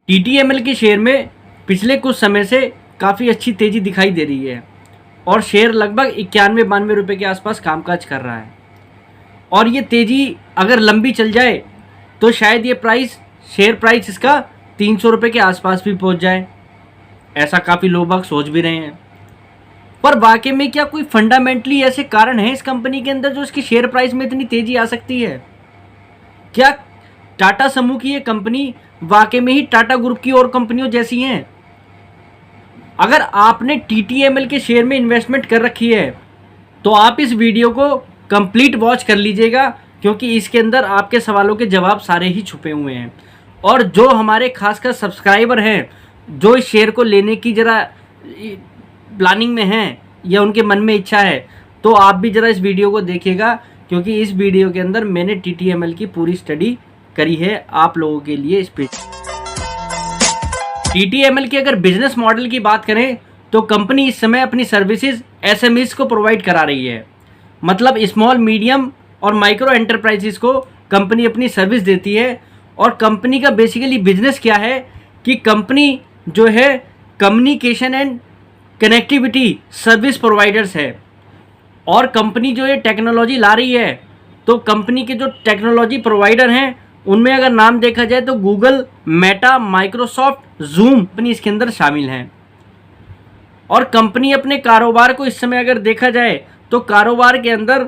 TTML के share में पिछले कुछ समय से काफ़ी अच्छी तेज़ी दिखाई दे रही है और शेयर लगभग 91-92 रुपये के आसपास कामकाज कर रहा है। और ये तेज़ी अगर लंबी चल जाए तो शायद ये शेयर प्राइस इसका 300 रुपये के आसपास भी पहुंच जाए, ऐसा काफ़ी लोग सोच भी रहे हैं। पर वाकई में क्या कोई फंडामेंटली ऐसे कारण है इस कंपनी के अंदर जो इसकी शेयर प्राइस में इतनी तेज़ी आ सकती है? क्या टाटा समूह की ये कंपनी वाकई में ही टाटा ग्रुप की और कंपनियों जैसी हैं? अगर आपने टीटीएमएल के शेयर में इन्वेस्टमेंट कर रखी है तो आप इस वीडियो को कंप्लीट वॉच कर लीजिएगा, क्योंकि इसके अंदर आपके सवालों के जवाब सारे ही छुपे हुए हैं। और जो हमारे खासकर सब्सक्राइबर हैं जो इस शेयर को लेने की ज़रा प्लानिंग में हैं या उनके मन में इच्छा है, तो आप भी ज़रा इस वीडियो को देखिएगा, क्योंकि इस वीडियो के अंदर मैंने टीटीएमएल की पूरी स्टडी करी है आप लोगों के लिए। टीटीएमएल के अगर बिजनेस मॉडल की बात करें तो कंपनी इस समय अपनी सर्विसेज एसएमईज को प्रोवाइड करा रही है। मतलब स्मॉल मीडियम और माइक्रो एंटरप्राइजेस को कंपनी अपनी सर्विस देती है। और कंपनी का बेसिकली बिजनेस क्या है कि कंपनी जो है communication and connectivity service providers है। और कंपनी जो ये टेक्नोलॉजी ला रही है, तो कंपनी के जो टेक्नोलॉजी प्रोवाइडर हैं उनमें अगर नाम देखा जाए तो Google, Meta, Microsoft, zoom company इसके अंदर शामिल हैं। और कंपनी अपने कारोबार को इस समय अगर देखा जाए तो कारोबार के अंदर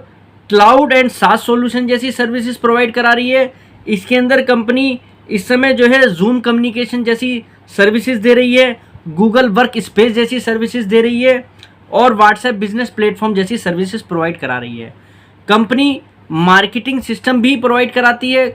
क्लाउड एंड सास सॉल्यूशन जैसी सर्विसेज प्रोवाइड करा रही है। इसके अंदर कंपनी इस समय जो है जूम कम्युनिकेशन जैसी सर्विसेज दे रही है, गूगल वर्क स्पेस जैसी सर्विसेज दे रही है और व्हाट्सएप बिजनेस प्लेटफॉर्म जैसी सर्विसेज प्रोवाइड करा रही है। कंपनी मार्केटिंग सिस्टम भी प्रोवाइड कराती है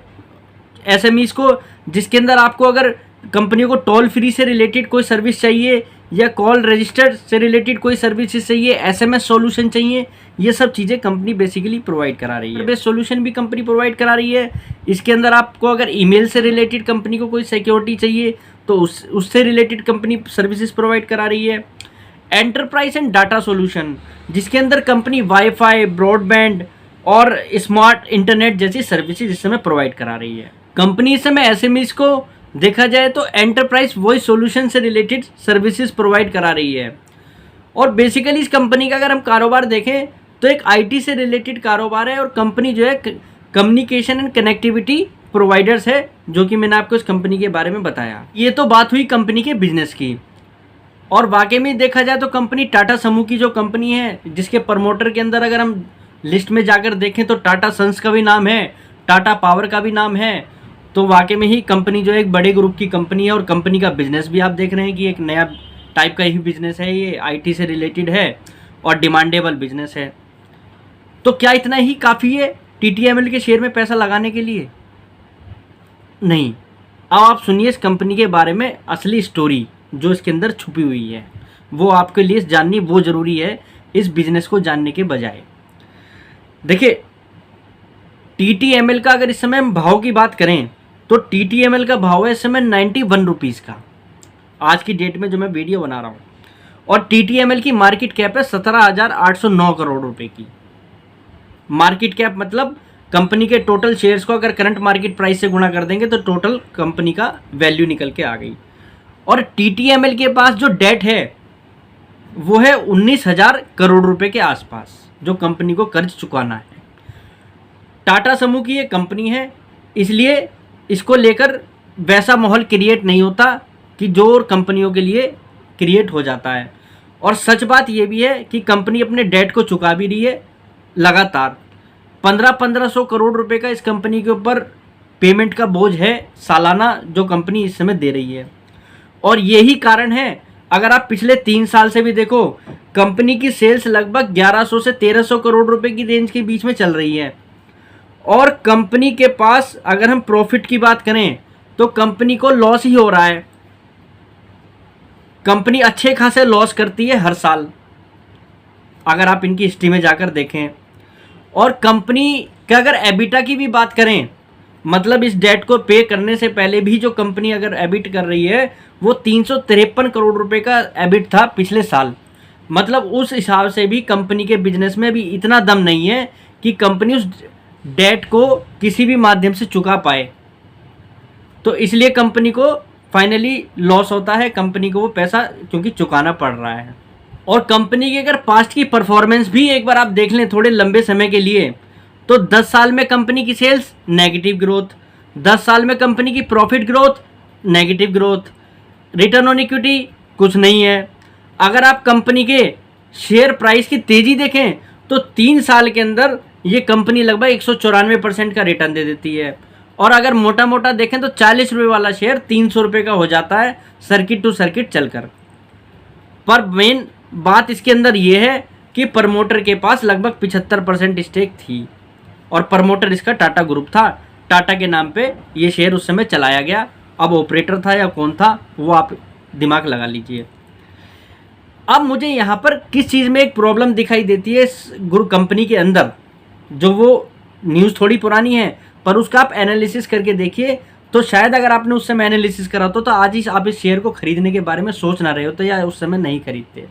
एसएमईज को, जिसके अंदर आपको अगर कंपनी को टोल फ्री से रिलेटेड कोई सर्विस चाहिए या कॉल रजिस्टर से रिलेटेड कोई सर्विसेज चाहिए, एसएमएस सॉल्यूशन चाहिए, ये सब चीज़ें कंपनी बेसिकली प्रोवाइड करा रही है। बेस्ड सॉल्यूशन भी कंपनी प्रोवाइड करा रही है। इसके अंदर आपको अगर ईमेल से रिलेटेड कंपनी को कोई सिक्योरिटी चाहिए तो उससे रिलेटेड कंपनी सर्विसेज प्रोवाइड करा रही है। एंटरप्राइज एंड डाटा सॉल्यूशन, जिसके अंदर कंपनी वाईफाई, ब्रॉडबैंड और स्मार्ट इंटरनेट जैसी सर्विसेज इस समय प्रोवाइड करा रही है। कंपनी इस समय एसएमईज को देखा जाए तो एंटरप्राइज वॉइस सॉल्यूशन से रिलेटेड सर्विसेज प्रोवाइड करा रही है। और बेसिकली इस कंपनी का अगर हम कारोबार देखें तो एक आईटी से रिलेटेड कारोबार है और कंपनी जो है कम्युनिकेशन एंड कनेक्टिविटी प्रोवाइडर्स है, जो कि मैंने आपको इस कंपनी के बारे में बताया। ये तो बात हुई कंपनी के बिजनेस की। और वाकई में देखा जाए तो कंपनी टाटा समूह की जो कंपनी है, जिसके प्रमोटर के अंदर अगर हम लिस्ट में जाकर देखें तो टाटा सन्स का भी नाम है, टाटा पावर का भी नाम है। तो वाकई में ही कंपनी जो है एक बड़े ग्रुप की कंपनी है। और कंपनी का बिजनेस भी आप देख रहे हैं कि एक नया टाइप का ही बिजनेस है, ये आईटी से रिलेटेड है और डिमांडेबल बिजनेस है। तो क्या इतना ही काफ़ी है टीटीएमएल के शेयर में पैसा लगाने के लिए? नहीं। अब आप सुनिए इस कंपनी के बारे में असली स्टोरी जो इसके अंदर छुपी हुई है, वो आपके लिए जाननी वो ज़रूरी है इस बिज़नेस को जानने के बजाय। देखिए, टीटीएमएल का अगर इस समय हम भाव की बात करें तो टीटीएमएल का भाव है इस समय 91 रुपीज़ का, आज की डेट में जो मैं वीडियो बना रहा हूँ। और टीटीएमएल की मार्केट कैप है 17,809 करोड़ रुपए की। मार्केट कैप मतलब कंपनी के टोटल शेयर्स को अगर करंट मार्केट प्राइस से गुणा कर देंगे तो टोटल कंपनी का वैल्यू निकल के आ गई। और टीटीएमएल के पास जो डेट है वो है 19,000 करोड़ रुपए के आसपास, जो कंपनी को कर्ज चुकाना है। टाटा समूह की ये कंपनी है, इसलिए इसको लेकर वैसा माहौल क्रिएट नहीं होता कि जो और कंपनियों के लिए क्रिएट हो जाता है। और सच बात ये भी है कि कंपनी अपने डेट को चुका भी रही है लगातार। 1500 करोड़ रुपए का इस कंपनी के ऊपर पेमेंट का बोझ है सालाना, जो कंपनी इस समय दे रही है। और यही कारण है, अगर आप पिछले 3 साल से भी देखो, कंपनी की सेल्स लगभग 1100 से 1300 करोड़ रुपए की रेंज के बीच में चल रही है। और कंपनी के पास अगर हम प्रॉफिट की बात करें तो कंपनी को लॉस ही हो रहा है। कंपनी अच्छे खासे लॉस करती है हर साल, अगर आप इनकी हिस्ट्री में जाकर देखें। और कंपनी का अगर एबिटा की भी बात करें, मतलब इस डेट को पे करने से पहले भी जो कंपनी अगर एबिट कर रही है वो 353 करोड़ रुपए का एबिट था पिछले साल। मतलब उस हिसाब से भी कंपनी के बिजनेस में भी इतना दम नहीं है कि कंपनी उस डेट को किसी भी माध्यम से चुका पाए। तो इसलिए कंपनी को फाइनली लॉस होता है, कंपनी को वो पैसा क्योंकि चुकाना पड़ रहा है। और कंपनी की अगर पास्ट की परफॉर्मेंस भी एक बार आप देख लें थोड़े लंबे समय के लिए, तो 10 साल में कंपनी की सेल्स नेगेटिव ग्रोथ, 10 साल में कंपनी की profit growth negative growth, return on equity कुछ नहीं है। अगर आप कंपनी के शेयर प्राइस की तेज़ी देखें तो 3 साल के अंदर ये कंपनी लगभग 194% का रिटर्न दे देती है। और अगर मोटा मोटा देखें तो 40 रुपये वाला शेयर 300 रुपये का हो जाता है सर्किट टू सर्किट चलकर। पर मेन बात इसके अंदर ये है कि प्रमोटर के पास लगभग 75% स्टेक थी और प्रमोटर इसका टाटा ग्रुप था। टाटा के नाम पे ये शेयर उस समय चलाया गया। अब ऑपरेटर था या कौन था वो आप दिमाग लगा लीजिए। अब मुझे यहाँ पर किस चीज़ में एक प्रॉब्लम दिखाई देती है इस ग्रुप कंपनी के अंदर, जो वो न्यूज़ थोड़ी पुरानी है पर उसका आप एनालिसिस करके देखिए तो शायद अगर आपने उस समय एनालिसिस करा तो आज ही आप इस शेयर को खरीदने के बारे में सोच ना रहे होते या उस समय नहीं खरीदते।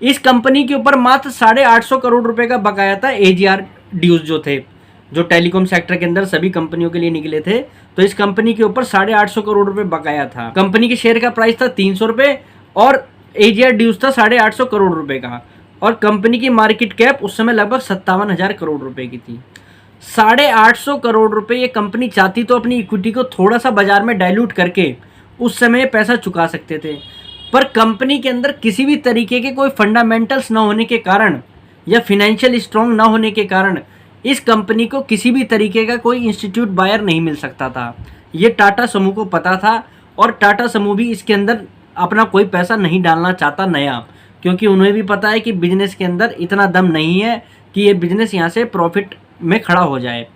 इस कंपनी के ऊपर मात्र 850 करोड़ रुपए का बकाया था एजीआर ड्यूज जो थे, जो टेलीकॉम सेक्टर के अंदर सभी कंपनियों के लिए निकले थे। तो इस कंपनी के ऊपर 850 करोड़ रुपए बकाया था। कंपनी के शेयर का प्राइस था 300 रुपये और एजीआर ड्यूज था 850 करोड़ रुपए का। और कंपनी की मार्केट कैप उस समय लगभग 57,000 करोड़ रुपए की थी। 850 करोड़ रुपए ये कंपनी चाहती तो अपनी इक्विटी को थोड़ा सा बाजार में डाइल्यूट करके उस समय पैसा चुका सकते थे, पर कंपनी के अंदर किसी भी तरीके के कोई फंडामेंटल्स ना होने के कारण या फिनेंशियल स्ट्रॉन्ग ना होने के कारण इस कंपनी को किसी भी तरीके का कोई इंस्टीट्यूट बायर नहीं मिल सकता था। ये टाटा समूह को पता था और टाटा समूह भी इसके अंदर अपना कोई पैसा नहीं डालना चाहता नया, क्योंकि उन्हें भी पता है कि बिजनेस के अंदर इतना दम नहीं है कि ये बिजनेस यहाँ से प्रॉफिट में खड़ा हो जाए।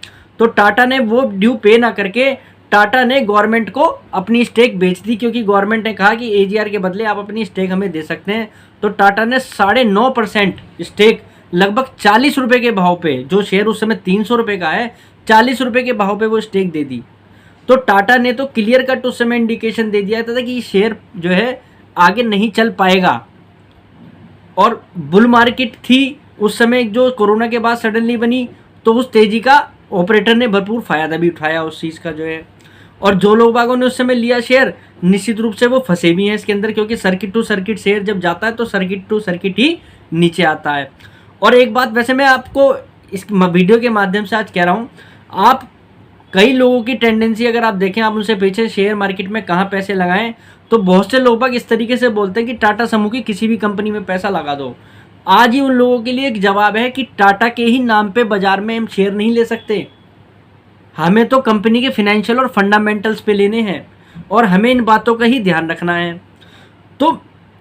तो टाटा ने वो ड्यू पे ना करके टाटा ने गवर्नमेंट को अपनी स्टेक बेच दी, क्योंकि गवर्नमेंट ने कहा कि एजीआर के बदले आप अपनी स्टेक हमें दे सकते हैं। तो टाटा ने 9.5% स्टेक लगभग 40 रुपये के भाव पे, जो शेयर उस समय 300 रुपये का है, 40 रुपये के भाव पे वो स्टेक दे दी। तो टाटा ने तो क्लियर कट उस समय इंडिकेशन दे दिया था कि ये शेयर जो है आगे नहीं चल पाएगा। और बुल मार्केट थी उस समय जो कोरोना के बाद सडनली बनी, तो उस तेजी का ऑपरेटर ने भरपूर फायदा भी उठाया उस चीज़ का जो है। और जो लोग बागों ने उस समय लिया शेयर निश्चित रूप से वो फंसे भी हैं इसके अंदर, क्योंकि सर्किट टू सर्किट शेयर जब जाता है तो सर्किट टू सर्किट ही नीचे आता है। और एक बात वैसे मैं आपको इस वीडियो के माध्यम से आज कह रहा हूँ, आप कई लोगों की टेंडेंसी अगर आप देखें, आप उनसे पूछे शेयर मार्केट में कहाँ पैसे लगाएं, तो बहुत से लोग बाग इस तरीके से बोलते हैं कि टाटा समूह की किसी भी कंपनी में पैसा लगा दो। आज ही उन लोगों के लिए एक जवाब है कि टाटा के ही नाम पे बाजार में हम शेयर नहीं ले सकते। हमें तो कंपनी के फाइनेंशियल और फंडामेंटल्स पे लेने हैं और हमें इन बातों का ही ध्यान रखना है। तो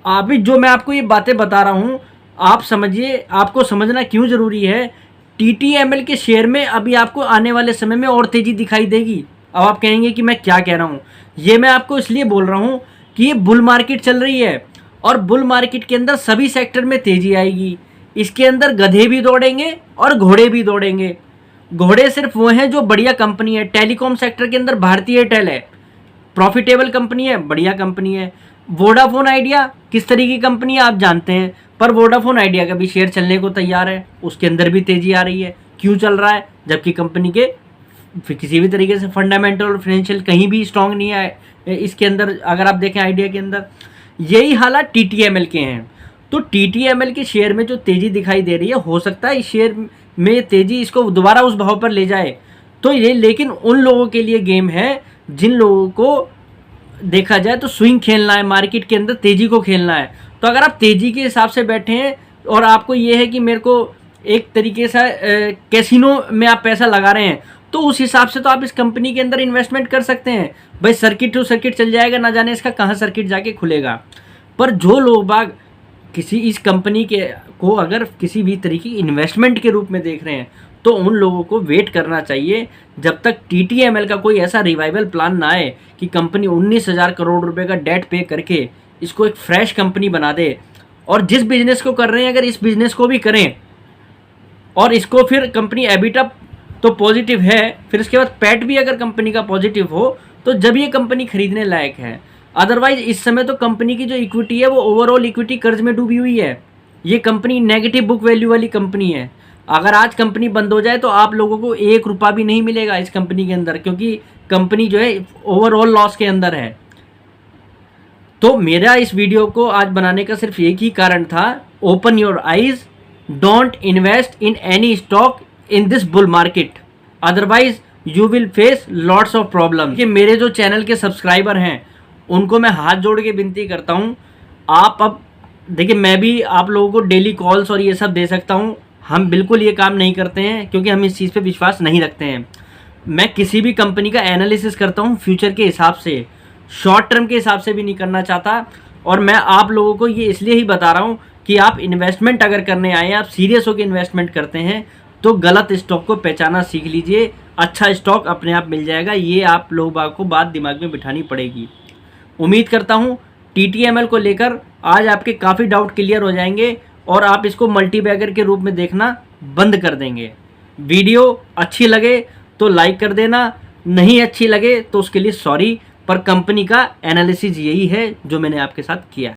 अभी जो मैं आपको ये बातें बता रहा हूँ आप समझिए, आपको समझना क्यों ज़रूरी है। TTML के शेयर में अभी आपको आने वाले समय में और तेज़ी दिखाई देगी। अब आप कहेंगे कि मैं क्या कह रहा हूँ, ये मैं आपको इसलिए बोल रहा हूँ कि ये बुल मार्केट चल रही है और बुल मार्केट के अंदर सभी सेक्टर में तेज़ी आएगी। इसके अंदर गधे भी दौड़ेंगे और घोड़े भी दौड़ेंगे। घोड़े सिर्फ वो हैं जो बढ़िया कंपनी है। टेलीकॉम सेक्टर के अंदर भारती एयरटेल है, प्रॉफिटेबल कंपनी है, बढ़िया कंपनी है। वोडाफोन आइडिया किस तरीके की कंपनी है आप जानते हैं, पर वोडाफोन आइडिया का भी शेयर चलने को तैयार है, उसके अंदर भी तेज़ी आ रही है। क्यों चल रहा है, जबकि कंपनी के किसी भी तरीके से फंडामेंटल और फाइनेंशियल कहीं भी स्ट्रांग नहीं है इसके अंदर। अगर आप देखें आइडिया के अंदर यही हालात TTML के हैं। तो TTML के शेयर में जो तेज़ी दिखाई दे रही है, हो सकता है इस शेयर में तेज़ी इसको दोबारा उस भाव पर ले जाए। तो ये लेकिन उन लोगों के लिए गेम है जिन लोगों को देखा जाए तो स्विंग खेलना है, मार्केट के अंदर तेज़ी को खेलना है। तो अगर आप तेज़ी के हिसाब से बैठे हैं और आपको ये है कि मेरे को एक तरीके से कैसीनो में आप पैसा लगा रहे हैं, तो उस हिसाब से तो आप इस कंपनी के अंदर इन्वेस्टमेंट कर सकते हैं। भाई सर्किट टू सर्किट चल जाएगा, ना जाने इसका कहाँ सर्किट जाके खुलेगा। पर जो लोग बाग किसी इस कंपनी के को अगर किसी भी तरीके की इन्वेस्टमेंट के रूप में देख रहे हैं, तो उन लोगों को वेट करना चाहिए जब तक TTML का कोई ऐसा रिवाइवल प्लान ना आए कि कंपनी 19,000 करोड़ रुपए का डेट पे करके इसको एक फ्रेश कंपनी बना दे। और जिस बिजनेस को कर रहे हैं अगर इस बिजनेस को भी करें और इसको फिर कंपनी एबिटा तो पॉजिटिव है, फिर इसके बाद पैट भी अगर कंपनी का पॉजिटिव हो, तो जब ये कंपनी खरीदने लायक है। अदरवाइज इस समय तो कंपनी की जो इक्विटी है वो ओवरऑल इक्विटी कर्ज में डूबी हुई है। ये कंपनी नेगेटिव बुक वैल्यू वाली कंपनी है। अगर आज कंपनी बंद हो जाए तो आप लोगों को 1 रुपया भी नहीं मिलेगा इस कंपनी के अंदर, क्योंकि कंपनी जो है ओवरऑल लॉस के अंदर है। तो मेरा इस वीडियो को आज बनाने का सिर्फ एक ही कारण था, open your eyes, don't invest in any stock in this bull market, otherwise you will face lots of problem. कि मेरे जो चैनल के सब्सक्राइबर हैं उनको मैं हाथ जोड़ के विनती करता हूँ, आप अब देखिए, मैं भी आप लोगों को डेली कॉल्स और ये सब दे सकता हूँ, हम बिल्कुल ये काम नहीं करते हैं क्योंकि हम इस चीज़ पे विश्वास नहीं रखते हैं। मैं किसी भी कंपनी का एनालिसिस करता हूँ फ्यूचर के हिसाब से, शॉर्ट टर्म के हिसाब से भी नहीं करना चाहता। और मैं आप लोगों को ये इसलिए ही बता रहा हूँ कि आप इन्वेस्टमेंट अगर करने आए हैं, आप सीरियस होकर इन्वेस्टमेंट करते हैं तो गलत स्टॉक को पहचाना सीख लीजिए, अच्छा स्टॉक अपने आप मिल जाएगा। ये आप लोगों को बात दिमाग में बिठानी पड़ेगी। उम्मीद करता हूँ TTML को लेकर आज आपके काफ़ी डाउट क्लियर हो जाएंगे और आप इसको मल्टीबैगर के रूप में देखना बंद कर देंगे। वीडियो अच्छी लगे तो लाइक कर देना, नहीं अच्छी लगे तो उसके लिए सॉरी, पर कंपनी का एनालिसिस यही है जो मैंने आपके साथ किया।